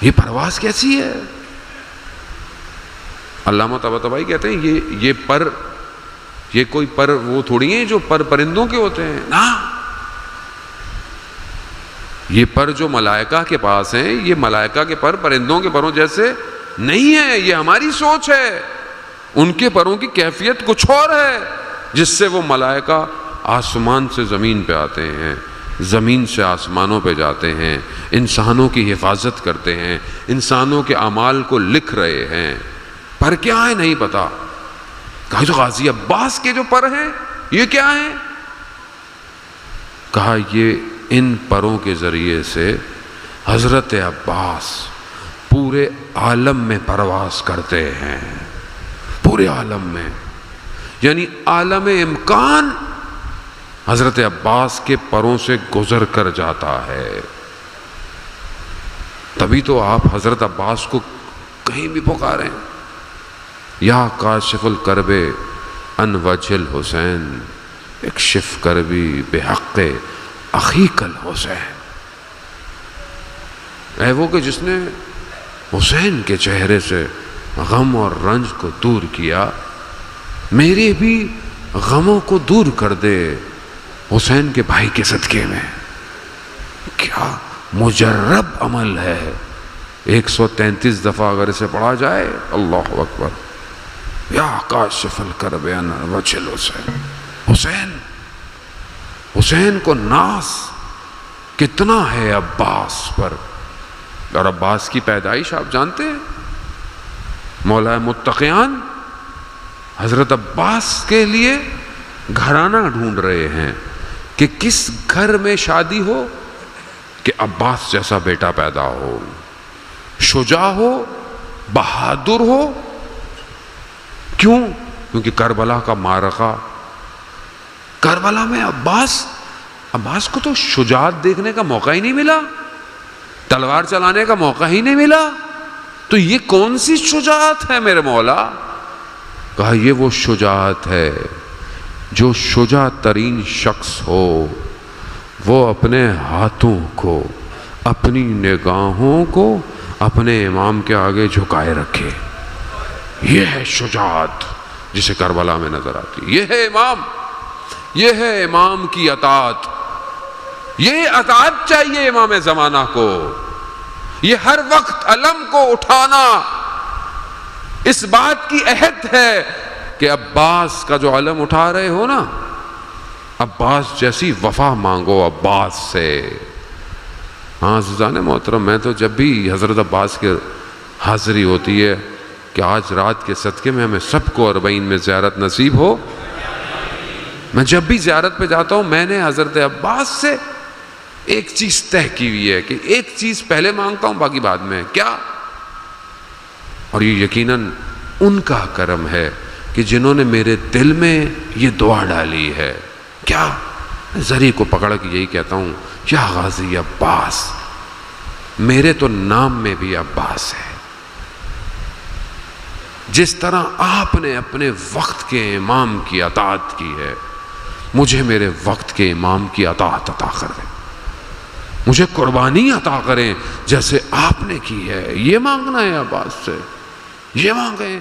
یہ پرواز کیسی ہے؟ علامہ طباطبائی کہتے ہیں یہ کوئی پر وہ تھوڑی ہیں جو پرندوں کے ہوتے ہیں، نا، یہ پر جو ملائکہ کے پاس ہیں، یہ ملائکہ کے پر پرندوں کے پروں جیسے نہیں ہے، یہ ہماری سوچ ہے۔ ان کے پروں کی کیفیت کچھ اور ہے، جس سے وہ ملائکہ آسمان سے زمین پہ آتے ہیں، زمین سے آسمانوں پہ جاتے ہیں، انسانوں کی حفاظت کرتے ہیں، انسانوں کے اعمال کو لکھ رہے ہیں۔ پر کیا ہے نہیں پتا۔ کہا جو غازی عباس کے جو پر ہیں یہ کیا ہیں؟ کہا یہ ان پروں کے ذریعے سے حضرت عباس پورے عالم میں پرواز کرتے ہیں، پورے عالم میں، یعنی عالم امکان حضرت عباس کے پروں سے گزر کر جاتا ہے۔ تبھی تو آپ حضرت عباس کو کہیں بھی پکاریں، یا کاشف الکرب عن وجہ الحسین اکشف کربی بحق اخیک الحسین۔ اے وہ کہ جس نے حسین کے چہرے سے غم اور رنج کو دور کیا، میرے بھی غموں کو دور کر دے حسین کے بھائی کے صدقے میں۔ کیا مجرب عمل ہے، 133 دفعہ اگر اسے پڑھا جائے، اللہ اکبر۔ یا کاشف الکرب عن وجہ الحسین، حسین کو ناز کتنا ہے عباس پر۔ اور عباس کی پیدائش آپ جانتے ہیں، مولا متقیان حضرت عباس کے لیے گھرانہ ڈھونڈ رہے ہیں کہ کس گھر میں شادی ہو کہ عباس جیسا بیٹا پیدا ہو، شجاع ہو، بہادر ہو۔ کیوں؟ کیونکہ کربلا کا معرکہ، کربلا میں عباس کو تو شجاعت دیکھنے کا موقع ہی نہیں ملا، تلوار چلانے کا موقع ہی نہیں ملا، تو یہ کون سی شجاعت ہے میرے مولا؟ کہا یہ وہ شجاعت ہے جو شجاع ترین شخص ہو وہ اپنے ہاتھوں کو، اپنی نگاہوں کو اپنے امام کے آگے جھکائے رکھے۔ یہ ہے شجاعت جسے کربلا میں نظر آتی۔ یہ ہے امام، یہ ہے امام کی اطاعت، یہ اطاعت چاہیے امام زمانہ کو۔ یہ ہر وقت علم کو اٹھانا اس بات کی عہد ہے کہ عباس کا جو علم اٹھا رہے ہو نا، عباس جیسی وفا مانگو عباس سے۔ ہاں عزیزان محترم، میں تو جب بھی حضرت عباس کے حاضری ہوتی ہے کہ آج رات کے صدقے میں ہمیں سب کو 40 میں زیارت نصیب ہو، میں جب بھی زیارت پہ جاتا ہوں میں نے حضرت عباس سے ایک چیز طے کی ہوئی ہے کہ ایک چیز پہلے مانگتا ہوں باقی بعد میں۔ کیا؟ اور یہ یقیناً ان کا کرم ہے کہ جنہوں نے میرے دل میں یہ دعا ڈالی ہے۔ کیا؟ ذری کو پکڑ کے یہی کہتا ہوں، یا غازی عباس، میرے تو نام میں بھی عباس ہے۔ جس طرح آپ نے اپنے وقت کے امام کی اطاعت کی ہے، مجھے میرے وقت کے امام کی اطاعت عطا کر دیں، مجھے قربانی عطا کریں جیسے آپ نے کی ہے۔ یہ مانگنا ہے عباس سے، یہ مانگیں۔